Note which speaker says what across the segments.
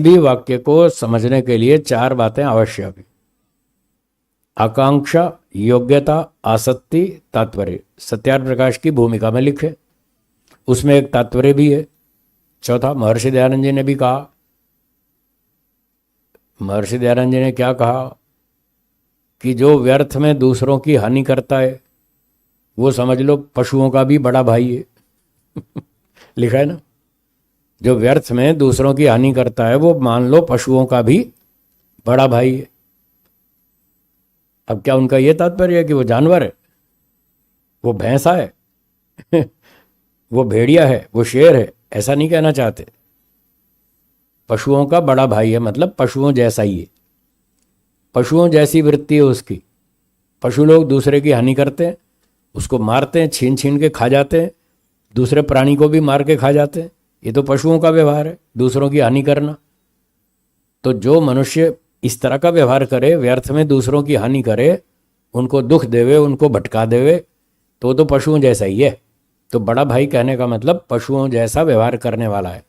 Speaker 1: भी वाक्य को समझने के लिए चार बातें आवश्यक हैं। आकांक्षा, योग्यता, आसक्ति, तात्पर्य। सत्यार्थ प्रकाश की भूमिका में लिखे, उसमें एक तात्पर्य भी है। चौथा, महर्षि दयानंद जी ने भी कहा। महर्षि दयानंद जी ने क्या कहा कि जो व्यर्थ में दूसरों की हानि करता है वो समझ लो पशुओं का भी बड़ा भाई है। लिखा है ना, जो व्यर्थ में दूसरों की हानि करता है वो मान लो पशुओं का भी बड़ा भाई है। अब क्या उनका ये तात्पर्य है कि वो जानवर है, वो भैंसा है, वो भेड़िया है, वो शेर है? ऐसा नहीं कहना चाहते। पशुओं का बड़ा भाई है मतलब पशुओं जैसा ही है, पशुओं जैसी वृत्ति है उसकी। पशु लोग दूसरे की हानि करते हैं, उसको मारते हैं, छीन छीन के खा जाते हैं, दूसरे प्राणी को भी मार के खा जाते हैं। ये तो पशुओं का व्यवहार है, दूसरों की हानि करना। तो जो मनुष्य इस तरह का व्यवहार करे, व्यर्थ में दूसरों की हानि करे, उनको दुख देवे, उनको भटका देवे, तो पशुओं जैसा ही है। तो बड़ा भाई कहने का मतलब पशुओं जैसा व्यवहार करने वाला है,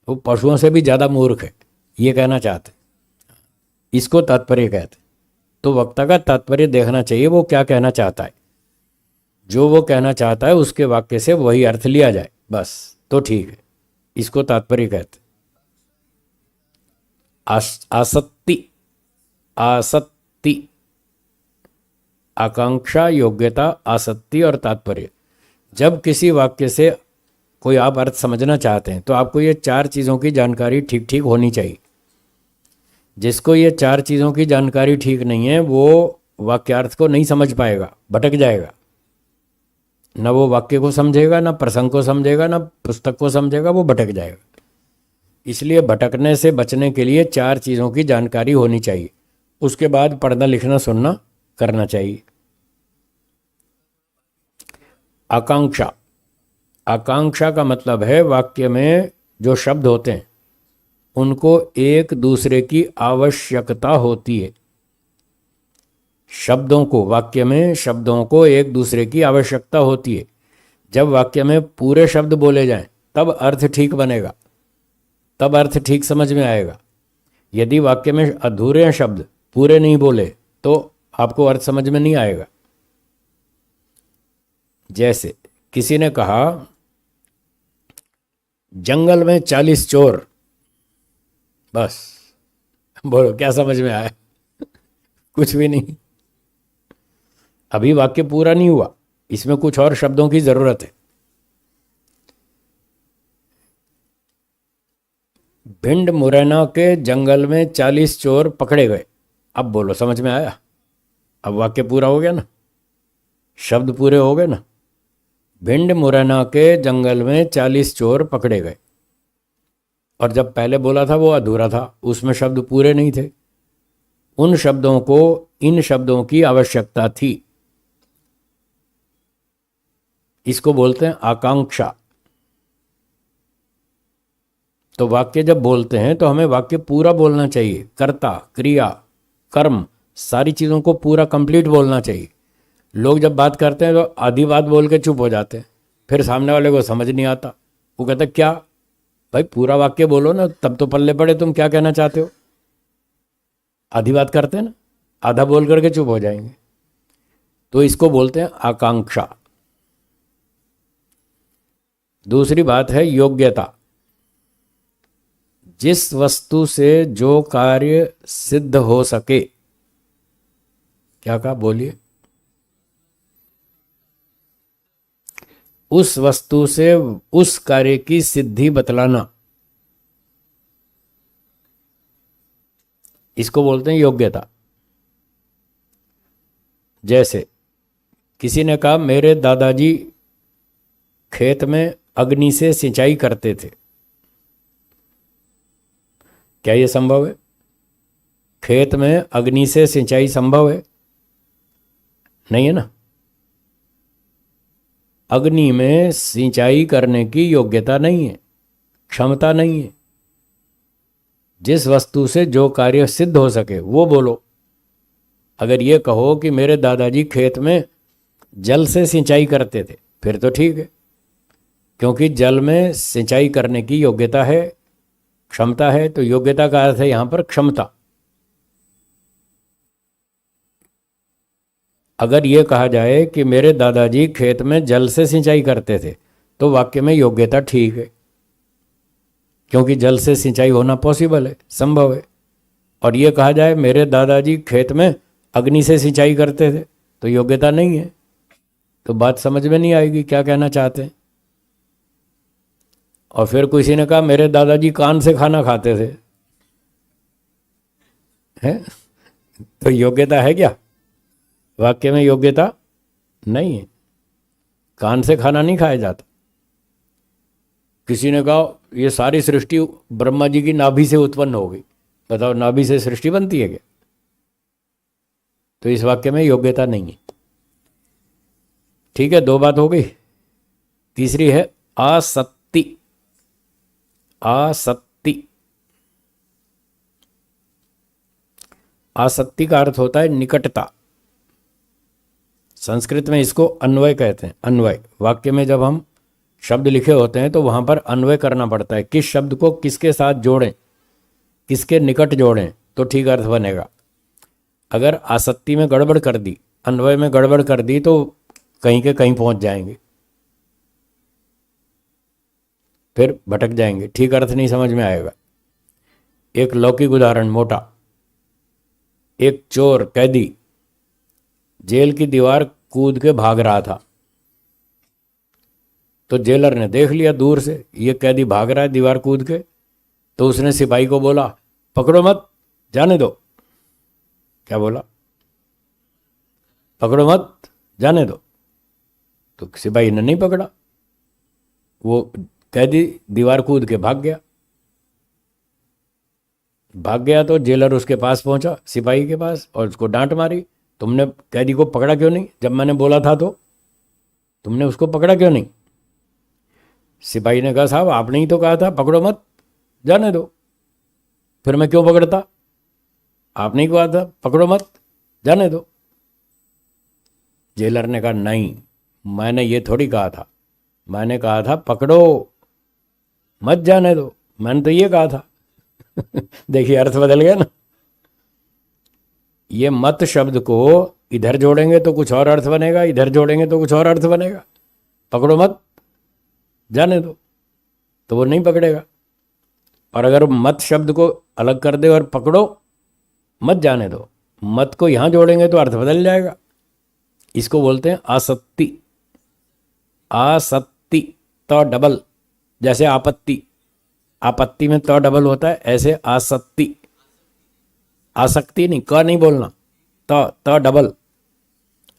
Speaker 1: वो पशुओं से भी ज़्यादा मूर्ख है, ये कहना चाहते। इसको तात्पर्य कहते। तो वक्ता का तात्पर्य देखना चाहिए वो क्या कहना चाहता है। जो वो कहना चाहता है उसके वाक्य से वही अर्थ लिया जाए, बस तो ठीक है। इसको तात्पर्य कहते। आसक्ति, आसक्ति, आकांक्षा, योग्यता, आसक्ति और तात्पर्य। जब किसी वाक्य से कोई आप अर्थ समझना चाहते हैं तो आपको ये चार चीज़ों की जानकारी ठीक ठीक होनी चाहिए। जिसको ये चार चीज़ों की जानकारी ठीक नहीं है वो वाक्यार्थ को नहीं समझ पाएगा, भटक जाएगा। न वो वाक्य को समझेगा, न प्रसंग को समझेगा, न पुस्तक को समझेगा, वो भटक जाएगा। इसलिए भटकने से बचने के लिए चार चीज़ों की जानकारी होनी चाहिए। उसके बाद पढ़ना लिखना सुनना करना चाहिए। आकांक्षा, आकांक्षा का मतलब है वाक्य में जो शब्द होते हैं उनको एक दूसरे की आवश्यकता होती है। शब्दों को, वाक्य में शब्दों को एक दूसरे की आवश्यकता होती है। जब वाक्य में पूरे शब्द बोले जाएं तब अर्थ ठीक बनेगा, तब अर्थ ठीक समझ में आएगा। यदि वाक्य में अधूरे शब्द, पूरे नहीं बोले, तो आपको अर्थ समझ में नहीं आएगा। जैसे किसी ने कहा जंगल में 40 चोर, बस बोलो क्या समझ में आया? कुछ भी नहीं। अभी वाक्य पूरा नहीं हुआ, इसमें कुछ और शब्दों की जरूरत है। भिंड मुरैना के जंगल में 40 चोर पकड़े गए। अब बोलो समझ में आया? अब वाक्य पूरा हो गया ना, शब्द पूरे हो गए ना। भिंड मुरैना के जंगल में 40 चोर पकड़े गए। और जब पहले बोला था वो अधूरा था, उसमें शब्द पूरे नहीं थे। उन शब्दों को इन शब्दों की आवश्यकता थी। इसको बोलते हैं आकांक्षा। तो वाक्य जब बोलते हैं तो हमें वाक्य पूरा बोलना चाहिए। कर्ता, क्रिया, कर्म, सारी चीज़ों को पूरा कंप्लीट बोलना चाहिए। लोग जब बात करते हैं तो आधी बात बोल के चुप हो जाते हैं, फिर सामने वाले को समझ नहीं आता। वो कहता क्या भाई पूरा वाक्य बोलो ना, तब तो पल्ले पड़े तुम क्या कहना चाहते हो। आधी बात करते हैं ना, आधा बोल करके चुप हो जाएंगे। तो इसको बोलते हैं आकांक्षा। दूसरी बात है योग्यता। जिस वस्तु से जो कार्य सिद्ध हो सके। क्या कहा बोलिए? उस वस्तु से उस कार्य की सिद्धि बतलाना, इसको बोलते हैं योग्यता। जैसे किसी ने कहा मेरे दादाजी खेत में अग्नि से सिंचाई करते थे। क्या यह संभव है? खेत में अग्नि से सिंचाई संभव है? नहीं है ना। अग्नि में सिंचाई करने की योग्यता नहीं है, क्षमता नहीं है। जिस वस्तु से जो कार्य सिद्ध हो सके वो बोलो। अगर ये कहो कि मेरे दादाजी खेत में जल से सिंचाई करते थे, फिर तो ठीक है, क्योंकि जल में सिंचाई करने की योग्यता है। क्षमता है, तो योग्यता का अर्थ है यहां पर क्षमता। अगर ये कहा जाए कि मेरे दादाजी खेत में जल से सिंचाई करते थे, तो वाक्य में योग्यता ठीक है, क्योंकि जल से सिंचाई होना पॉसिबल है, संभव है। और ये कहा जाए मेरे दादाजी खेत में अग्नि से सिंचाई करते थे, तो योग्यता नहीं है, तो बात समझ में नहीं आएगी क्या कहना चाहते हैं। और फिर किसी ने कहा मेरे दादाजी कान से खाना खाते थे, है? तो योग्यता है क्या? वाक्य में योग्यता नहीं है, कान से खाना नहीं खाया जाता। किसी ने कहा ये सारी सृष्टि ब्रह्मा जी की नाभि से उत्पन्न हो गई, बताओ नाभि से सृष्टि बनती है क्या? तो इस वाक्य में योग्यता नहीं है। ठीक है, दो बात हो गई। तीसरी है आसक्ति। आसक्ति, आसक्ति का अर्थ होता है निकटता। संस्कृत में इसको अन्वय कहते हैं। अन्वय, वाक्य में जब हम शब्द लिखे होते हैं तो वहां पर अन्वय करना पड़ता है, किस शब्द को किसके साथ जोड़ें, किसके निकट जोड़ें तो ठीक अर्थ बनेगा। अगर आसक्ति में गड़बड़ कर दी, अन्वय में गड़बड़ कर दी, तो कहीं के कहीं पहुंच जाएंगे, फिर भटक जाएंगे, ठीक अर्थ नहीं समझ में आएगा। एक लौकिक उदाहरण मोटा, एक चोर कैदी जेल की दीवार कूद के भाग रहा था, तो जेलर ने देख लिया दूर से ये कैदी भाग रहा है दीवार कूद के, तो उसने सिपाही को बोला पकड़ो मत, जाने दो। क्या बोला? पकड़ो मत, जाने दो। तो सिपाही ने नहीं पकड़ा, वो कैदी दीवार कूद के भाग गया। भाग गया तो जेलर उसके पास पहुंचा, सिपाही के पास, और उसको डांट मारी, तुमने कैदी को पकड़ा क्यों नहीं? जब मैंने बोला था तो तुमने उसको पकड़ा क्यों नहीं? सिपाही ने कहा साहब आपने ही तो कहा था पकड़ो मत, जाने दो, फिर मैं क्यों पकड़ता? आपने ही कहा था पकड़ो मत, जाने दो। जेलर ने कहा नहीं, मैंने ये थोड़ी कहा था, मैंने कहा था पकड़ो मत, जाने दो, मैंने तो ये कहा था। देखिए अर्थ बदल गया ना। ये मत शब्द को इधर जोड़ेंगे तो कुछ और अर्थ बनेगा, इधर जोड़ेंगे तो कुछ और अर्थ बनेगा। पकड़ो मत, जाने दो, तो वो नहीं पकड़ेगा। और अगर मत शब्द को अलग कर दे और पकड़ो मत, जाने दो, मत को यहां जोड़ेंगे तो अर्थ बदल जाएगा। इसको बोलते हैं आसक्ति। आसक्ति, तो डबल, जैसे आपत्ति, आपत्ति में तो डबल होता है, ऐसे आसक्ति। आसक्ति नहीं, क नहीं बोलना, तो डबल।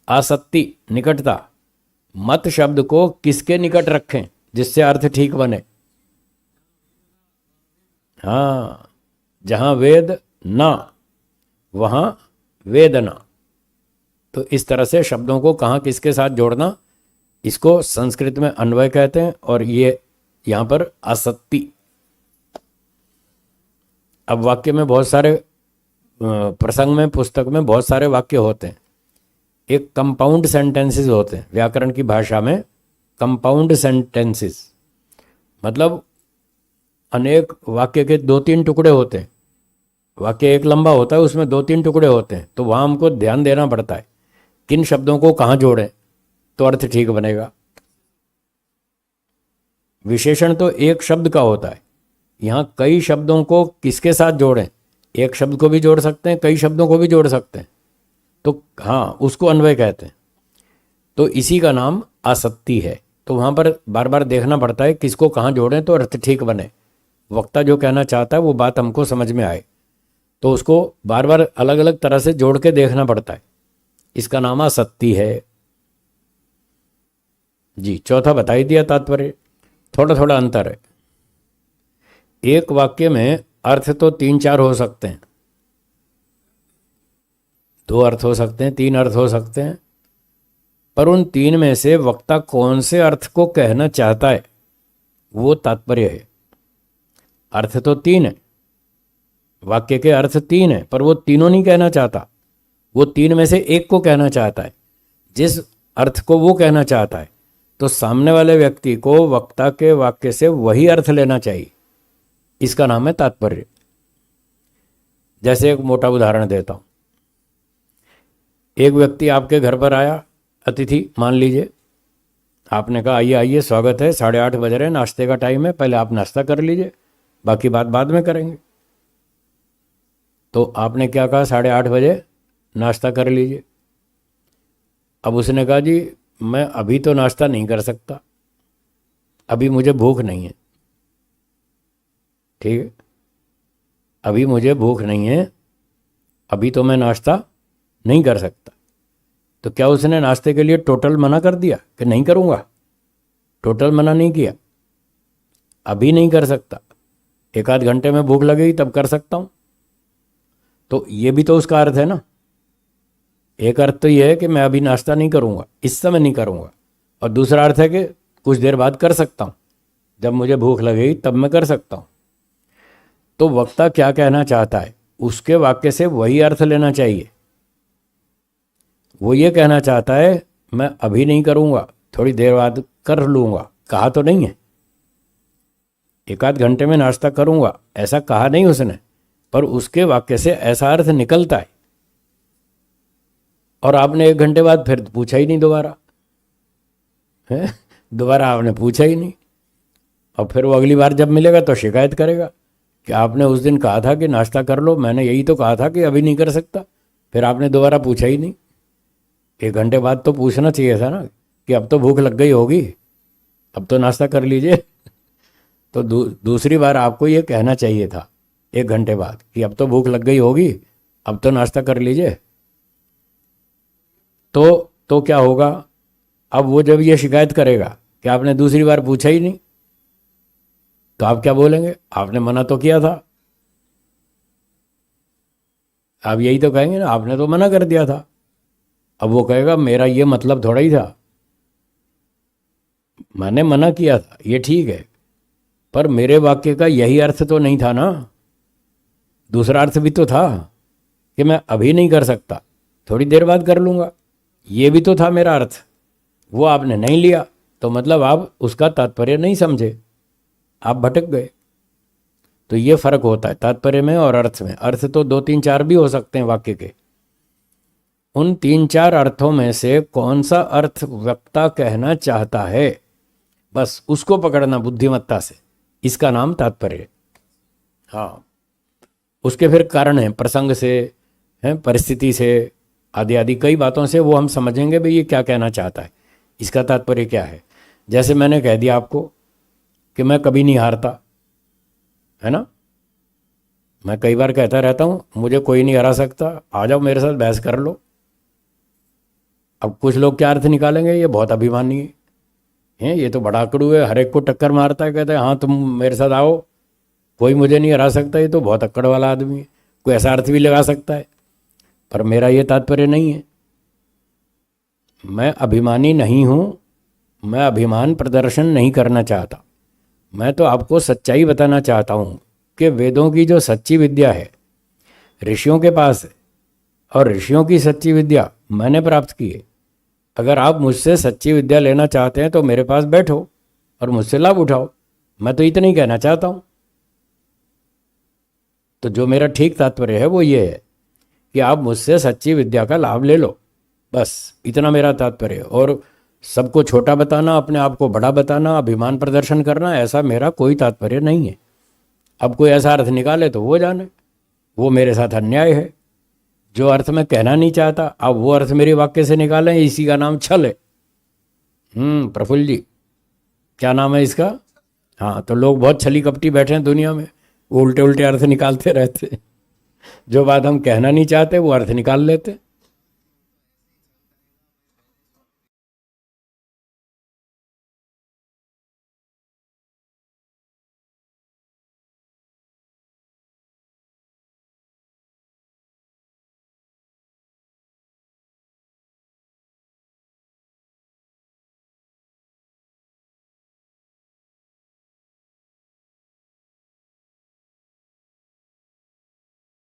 Speaker 1: आसक्ति, निकटता। मत शब्द को किसके निकट रखें जिससे अर्थ ठीक बने? हाँ, जहां वेद ना वहां वेदना। तो इस तरह से शब्दों को कहाँ किसके साथ जोड़ना, इसको संस्कृत में अन्वय कहते हैं, और ये यहां पर आसक्ति। अब वाक्य में बहुत सारे प्रसंग में, पुस्तक में बहुत सारे वाक्य होते हैं। एक कंपाउंड सेंटेंसेस होते हैं व्याकरण की भाषा में। कंपाउंड सेंटेंसेस मतलब अनेक वाक्य के दो तीन टुकड़े होते हैं। वाक्य एक लंबा होता है, उसमें दो तीन टुकड़े होते हैं, तो वहाँ हमको ध्यान देना पड़ता है किन शब्दों को कहाँ जोड़ें तो अर्थ ठीक बनेगा। विशेषण तो एक शब्द का होता है, यहाँ कई शब्दों को किसके साथ जोड़ें, एक शब्द को भी जोड़ सकते हैं, कई शब्दों को भी जोड़ सकते हैं, तो हाँ उसको अन्वय कहते हैं। तो इसी का नाम आसक्ति है। तो वहाँ पर बार बार देखना पड़ता है किसको कहाँ जोड़ें तो अर्थ ठीक बने, वक्ता जो कहना चाहता है वो बात हमको समझ में आए, तो उसको बार बार अलग अलग तरह से जोड़ के देखना पड़ता है। इसका नाम आसक्ति है जी। चौथा बता ही दिया तात्पर्य, थोड़ा थोड़ा अंतर है। एक वाक्य में अर्थ तो तीन चार हो सकते हैं, दो अर्थ हो सकते हैं, तीन अर्थ हो सकते हैं, पर उन तीन में से वक्ता कौन से अर्थ को कहना चाहता है वो तात्पर्य है। अर्थ तो तीन है, वाक्य के अर्थ तीन है, पर वो तीनों नहीं कहना चाहता, वो तीन में से एक को कहना चाहता है। जिस अर्थ को वो कहना चाहता है तो सामने वाले व्यक्ति को वक्ता के वाक्य से वही अर्थ लेना चाहिए, इसका नाम है तात्पर्य। जैसे एक मोटा उदाहरण देता हूँ। एक व्यक्ति आपके घर पर आया, अतिथि मान लीजिए। आपने कहा आइए आइए, स्वागत है, 8:30 बज रहे हैं, नाश्ते का टाइम है, पहले आप नाश्ता कर लीजिए, बाकी बात बाद में करेंगे। तो आपने क्या कहा, 8:30 बजे नाश्ता कर लीजिए। अब उसने कहा जी मैं अभी तो नाश्ता नहीं कर सकता, अभी मुझे भूख नहीं है। ठीक है, अभी मुझे भूख नहीं है, अभी तो मैं नाश्ता नहीं कर सकता। तो क्या उसने नाश्ते के लिए टोटल मना कर दिया कि नहीं करूँगा? टोटल मना नहीं किया, अभी नहीं कर सकता, 1 आध घंटे में भूख लगेगी तब कर सकता हूँ। तो ये भी तो उसका अर्थ है ना। एक अर्थ तो ये है कि मैं अभी नाश्ता नहीं करूँगा, इस समय नहीं करूँगा, और दूसरा अर्थ है कि कुछ देर बाद कर सकता हूँ, जब मुझे भूख लगेगी तब मैं कर सकता हूँ। तो वक्ता क्या कहना चाहता है, उसके वाक्य से वही अर्थ लेना चाहिए। वो ये कहना चाहता है मैं अभी नहीं करूँगा, थोड़ी देर बाद कर लूँगा, कहा तो नहीं है। 1 आध घंटे में नाश्ता करूँगा ऐसा कहा नहीं उसने, पर उसके वाक्य से ऐसा अर्थ निकलता है। और आपने 1 घंटे बाद फिर पूछा ही नहीं दोबारा, है दोबारा आपने पूछा ही नहीं। और फिर वो अगली बार जब मिलेगा तो शिकायत करेगा कि आपने उस दिन कहा था कि नाश्ता कर लो, मैंने यही तो कहा था कि अभी नहीं कर सकता, फिर आपने दोबारा पूछा ही नहीं। 1 घंटे बाद तो पूछना चाहिए था ना कि अब तो भूख लग गई होगी, अब तो नाश्ता कर लीजिए। तो दूसरी बार आपको ये कहना चाहिए था 1 घंटे बाद कि अब तो भूख लग गई होगी, अब तो नाश्ता कर लीजिए। तो क्या होगा, अब वो जब ये शिकायत करेगा कि आपने दूसरी बार पूछा ही नहीं, तो आप क्या बोलेंगे, आपने मना तो किया था। आप यही तो कहेंगे ना, आपने तो मना कर दिया था। अब वो कहेगा मेरा ये मतलब थोड़ा ही था, मैंने मना किया था ये ठीक है, पर मेरे वाक्य का यही अर्थ तो नहीं था ना, दूसरा अर्थ भी तो था कि मैं अभी नहीं कर सकता, थोड़ी देर बाद कर लूँगा, ये भी तो था मेरा अर्थ। वो आपने नहीं लिया, तो मतलब आप उसका तात्पर्य नहीं समझे, आप भटक गए। तो ये फर्क होता है तात्पर्य में और अर्थ में। अर्थ तो 2 3 4 भी हो सकते हैं वाक्य के, उन 3 4 अर्थों में से कौन सा अर्थ वक्ता कहना चाहता है, बस उसको पकड़ना बुद्धिमत्ता से, इसका नाम तात्पर्य। हाँ, उसके फिर कारण हैं, प्रसंग से हैं, परिस्थिति से, आदि आदि कई बातों से वो हम समझेंगे भाई ये क्या कहना चाहता है, इसका तात्पर्य क्या है। जैसे मैंने कह दिया आपको कि मैं कभी नहीं हारता, है ना, मैं कई बार कहता रहता हूँ मुझे कोई नहीं हरा सकता, आ जाओ मेरे साथ बहस कर लो। अब कुछ लोग क्या अर्थ निकालेंगे, ये बहुत अभिमानी है, ये तो बड़ा अकड़ू है, हर एक को टक्कर मारता है, कहते हैं हाँ तुम मेरे साथ आओ, कोई मुझे नहीं हरा सकता, ये तो बहुत अक्कड़ वाला आदमी है। कोई ऐसा अर्थ भी लगा सकता है, पर मेरा ये तात्पर्य नहीं है। मैं अभिमानी नहीं हूँ, मैं अभिमान प्रदर्शन नहीं करना चाहता, मैं तो आपको सच्चाई बताना चाहता हूँ कि वेदों की जो सच्ची विद्या है ऋषियों के पास है, और ऋषियों की सच्ची विद्या मैंने प्राप्त की है। अगर आप मुझसे सच्ची विद्या लेना चाहते हैं तो मेरे पास बैठो और मुझसे लाभ उठाओ, मैं तो इतना ही कहना चाहता हूँ। तो जो मेरा ठीक तात्पर्य है वो ये है कि आप मुझसे सच्ची विद्या का लाभ ले लो, बस इतना मेरा तात्पर्य है। और सबको छोटा बताना, अपने आप को बड़ा बताना, अभिमान प्रदर्शन करना, ऐसा मेरा कोई तात्पर्य नहीं है। अब कोई ऐसा अर्थ निकाले तो वो जाने, वो मेरे साथ अन्याय है। जो अर्थ मैं कहना नहीं चाहता, अब वो अर्थ मेरे वाक्य से निकालें, इसी का नाम छल है। प्रफुल्ल जी, क्या नाम है इसका? हाँ, तो लोग बहुत छली कपटी बैठे हैं दुनिया में, वो उल्टे उल्टे अर्थ निकालते रहते। जो बात हम कहना नहीं चाहते वो अर्थ निकाल लेते।